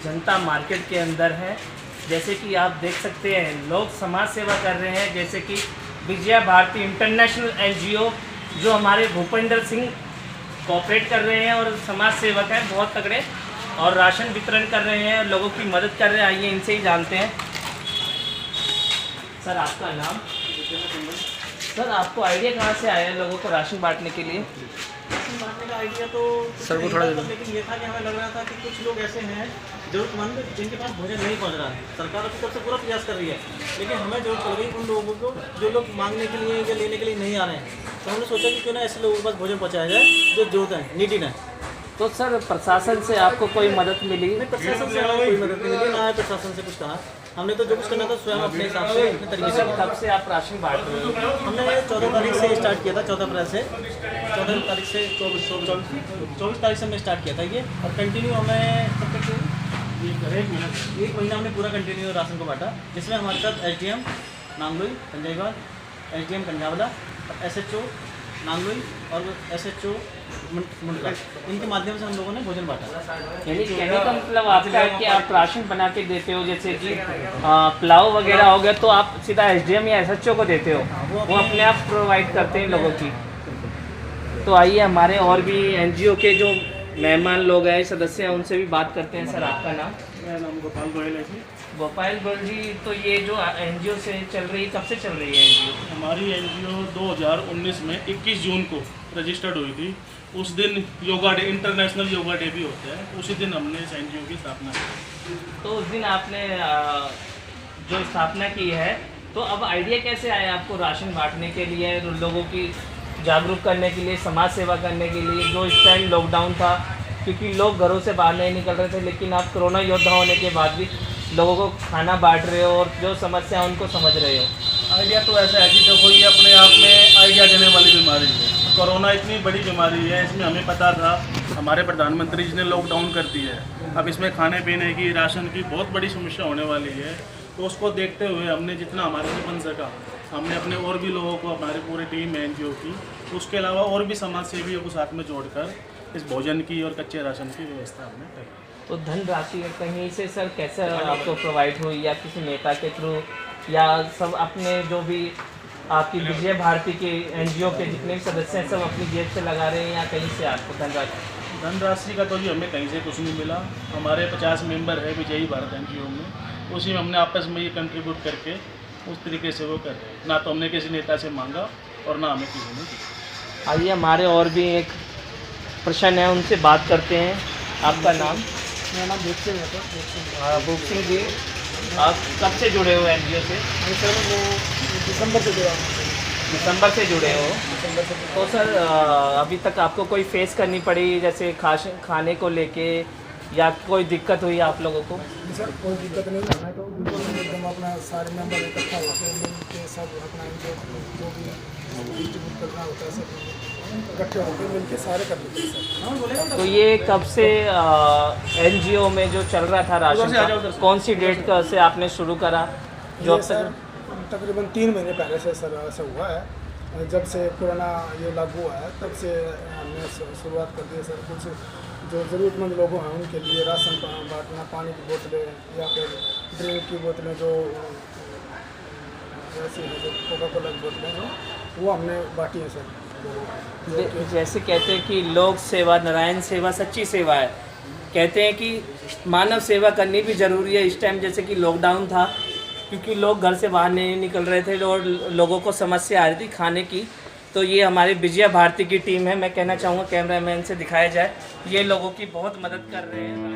जनता market के अंदर है। जैसे कि आप देख सकते हैं लोग समाज सेवा कर रहे हैं, जैसे कि विजया भारती इंटरनेशनल एनजीओ जो हमारे भूपेंद्र सिंह कोऑपरेट कर रहे हैं और समाज सेवक हैं बहुत तगड़े, और राशन वितरण कर रहे हैं, लोगों की मदद कर रहे हैं। आइए इनसे ही जानते हैं। सर आपका नाम? सर आपको आइडिया कहाँ से आया लोगों को राशन बांटने के लिए? राशन बांटने का आइडिया तो सर को थोड़ा लेकिन ये था कि हमें लग रहा था कि कुछ लोग ऐसे हैं जरूरतमंद जिनके पास भोजन नहीं पहुंच रहा है। सरकार अपनी तरफ से पूरा प्रयास कर रही है, लेकिन हमें जरूरत पड़ गई उन लोगों को जो लोग मांगने के लिए या लेने के लिए नहीं आ रहे हैं। तो हमने सोचा कि क्यों ना ऐसे लोगों के पास भोजन पहुँचाया जाए जो जरूरत है, नीडी है। तो सर प्रशासन से आपको कोई मदद मिली? नहीं, प्रशासन से हमें कोई मदद नहीं मिली, ना है प्रशासन से कुछ कहा। हमने तो जो कुछ करना था स्वयं अपने हिसाब से अपने तरीके से। कब से आप राशन बांट रहे हो? हमने 14 तारीख से स्टार्ट किया था, 14 अप्रैल से 14 तारीख से 24 तारीख से हमने स्टार्ट किया था ये, और कंटिन्यू हमें तब तक एक महीना हमने पूरा कंटिन्यू राशन को बांटा, जिसमें हमारे साथ SDM Nangloi Punjabi Bagh, SDM Kanjhawala, SHO Nangloi और एसएचओ मुंडका, इनके माध्यम से हम लोगों ने भोजन बांटा। यानी कहने का मतलब आपका है कि आप राशन बना के देते हो, जैसे कि पुलाव वगैरह हो गया तो आप सीधा एसडीएम या एसएचओ को देते हो, वो अपने आप प्रोवाइड करते हैं लोगों की। तो आइए हमारे और भी एनजीओ के जो मेहमान लोग हैं, सदस्य हैं, उनसे भी बात करते हैं। सर आपका नाम? मेरा नाम गोपाल गोयल है जी। गोपाल गोयल जी, तो ये जो एनजीओ से चल रही, कब से चल रही है एनजीओ? हमारी एनजीओ 2019 में 21 जून को रजिस्टर्ड हुई थी। उस दिन yoga day, international yoga day भी होता है, उसी दिन हमने इस एनजीओ की स्थापना की। तो उस दिन आपने जो स्थापना की है, तो अब आइडिया कैसे आया आपको राशन बांटने के लिए, लोगों की जागरूक करने के लिए, समाज सेवा करने के लिए? जो इस टाइम लॉकडाउन था, क्योंकि लोग घरों से बाहर नहीं निकल रहे थे, लेकिन आप कोरोना योद्धा होने के बाद भी लोगों को खाना बांट रहे हो और जो समस्या है उनको समझ रहे हो। आइडिया तो ऐसा है कि देखो ये अपने आप में आइडिया देने वाली बीमारी है। कोरोना इतनी बड़ी बीमारी है, इसमें हमें पता था, हमारे प्रधानमंत्री जी ने लॉकडाउन कर दी है, अब इसमें खाने पीने की, राशन की बहुत बड़ी समस्या होने वाली है। तो उसको देखते हुए हमने जितना हमारे से बन सका, हमने अपने और भी लोगों को, हमारी पूरी टीम है एनजीओ की, उसके अलावा और भी समाज सेवियों को साथ में जोड़कर इस भोजन की और कच्चे राशन की व्यवस्था हमने करी। तो धनराशि कहीं से सर कैसे आपको प्रोवाइड हुई, या किसी नेता के थ्रू, या सब अपने जो भी आपकी विजय भारती के एनजीओ के जितने भी सदस्य हैं सब अपनी जेब से लगा रहे हैं, या कहीं से आपको धनराशि? धनराशि का तो जी हमें कहीं से कुछ नहीं मिला। हमारे 50 मेंबर है विजयी भारत एनजीओ में, उसी में हमने आपस में ये कंट्रीब्यूट करके उस तरीके से वो कर रहे हैं। ना तो हमने किसी नेता से मांगा और ना हमें किसी ने दी। आइए हमारे और भी एक प्रश्न है, उनसे बात करते हैं। आपका नाम? मेरा नाम भूप सिंह है। भूप सिंह जी, आप कब से जुड़े हो एनजीओ से? सर वो दिसंबर से जुड़ा हूँ। दिसंबर से जुड़े हो? तो सर अभी तक आपको कोई फेस करनी पड़ी, जैसे खाने को लेके, या कोई दिक्कत हुई आप लोगों को? सर कोई दिक्कत नहीं, हमें तो बिल्कुल एकदम अपना सारे मेंबर इकट्ठा होकर मिलकर सब अपना जो भी डिस्ट्रीब्यूट करना होता है सब इकट्ठे होकर मिलकर सारे कर लेते हैं सर। तो ये कब से एनजीओ में जो चल रहा था राशन का, कौन सी डेट का से आपने शुरू करा? जो सर तकरीबन 3 महीने पहले से सर ऐसा हुआ है, जब से कोरोना ये लागू हुआ है तब से हमने शुरुआत कर दी है सर। कुछ जो ज़रूरतमंद लोग हैं उनके लिए राशन बांटना, पानी की बोतलें या फिर ड्रिंक की बोतलें, जो ऐसी हैं जो कोका कोला की बोतलें जो वो हमने बांटी है सर। जैसे कहते हैं कि लोक सेवा नारायण सेवा सच्ची सेवा है, कहते हैं कि मानव सेवा करनी भी ज़रूरी है इस टाइम, जैसे कि लॉकडाउन था, क्योंकि लोग घर से बाहर नहीं निकल रहे थे और लोगों को समस्या आ रही थी खाने की। तो ये हमारी विजया भारती की टीम है, मैं कहना चाहूँगा कैमरामैन से दिखाया जाए, ये लोगों की बहुत मदद कर रहे हैं।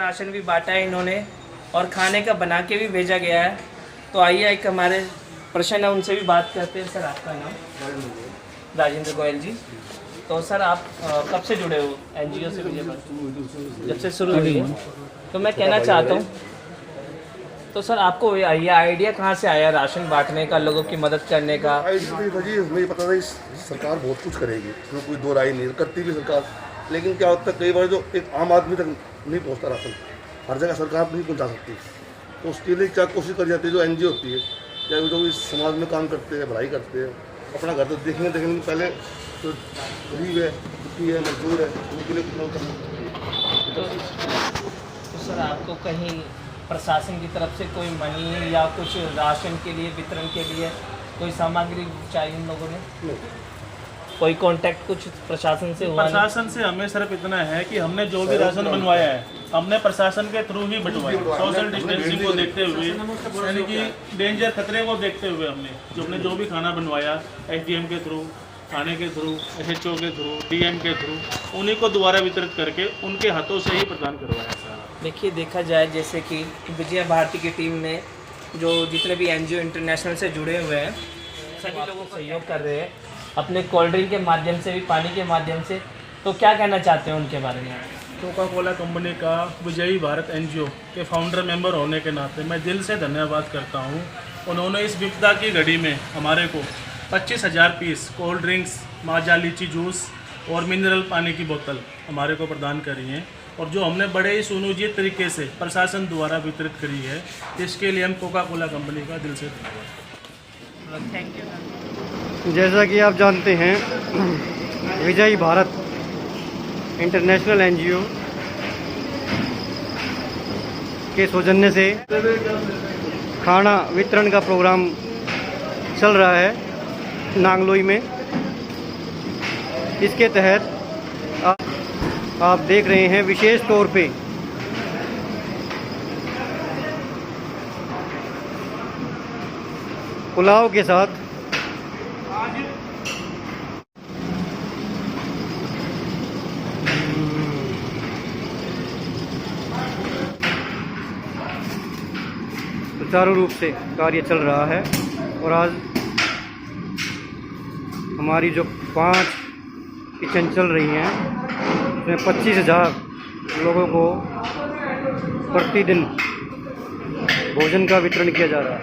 राशन भी बांटा है इन्होंने और खाने का बना के भी भेजा गया है। तो आइए एक हमारे प्रश्न है उनसे भी बात करते हैं। सर आपका नाम? राजेंद्र गोयल जी। तो सर आप कब से जुड़े हो NGO से? जब से शुरू हुई है। तो मैं कहना चाहता हूँ, तो सर आपको ये आइडिया कहाँ से आया राशन बांटने का, लोगों की मदद करने का? जी मुझे पता था सरकार बहुत कुछ करेगी, इसमें कोई दो राय नहीं, करती भी सरकार, लेकिन क्या होता है कई बार जो एक आम आदमी तक नहीं पहुंचता राशन, हर जगह सरकार नहीं पहुंचा सकती, तो उसके लिए क्या कोशिश करी जाती है जो NGO होती है या जो भी समाज में काम करते हैं, भलाई करते हैं, अपना घर तो देखने पहले तो गरीब है, दुखी है, मजदूर है, उनके लिए तो सर आपको कहीं प्रशासन की तरफ से कोई मनी या कुछ राशन के लिए वितरण के लिए कोई सामग्री चाहिए इन लोगों ने? कोई कांटेक्ट कुछ प्रशासन से हुआ? प्रशासन से हमें सिर्फ इतना है कि हमने जो भी राशन बनवाया है हमने प्रशासन के थ्रू ही बंटवाया, सोशल डिस्टेंसिंग को देखते हुए, यानी कि डेंजर खतरे को देखते हुए हमने जो भी खाना बनवाया SDM के थ्रू, थाने के थ्रू, SHO के थ्रू, DM के थ्रू, उन्हीं को दोबारा वितरित करके उनके हाथों से ही प्रदान करवाया सारा। देखिए देखा जाए जैसे कि विजया भारती की टीम में जो जितने भी NGO इंटरनेशनल से जुड़े हुए हैं सभी लोगों को सहयोग कर रहे हैं अपने कोल्ड ड्रिंक के माध्यम से भी, पानी के माध्यम से। तो क्या कहना चाहते हैं उनके बारे में? कोका कोला कंपनी का विजयी भारत NGO के फाउंडर मेंबर होने के नाते मैं दिल से धन्यवाद करता हूं। उन्होंने इस विपदा की घड़ी में हमारे को 25,000 पीस कोल्ड ड्रिंक्स, माजा लीची जूस और मिनरल पानी की बोतल हमारे को प्रदान करी हैं, और जो हमने बड़े ही सुनियोजित तरीके से प्रशासन द्वारा वितरित करी है, इसके लिए हम कोका कोला कंपनी का दिल से धन्यवाद। Thank you. जैसा कि आप जानते हैं विजयी भारत इंटरनेशनल NGO के सौजन्य से खाना वितरण का प्रोग्राम चल रहा है नांगलोई में। इसके तहत आप देख रहे हैं विशेष तौर पे पुलाव के साथ सुचारू रूप से कार्य चल रहा है। और आज हमारी जो 5 किचन चल रही हैं उसमें 25,000 लोगों को प्रतिदिन भोजन का वितरण किया जा रहा है।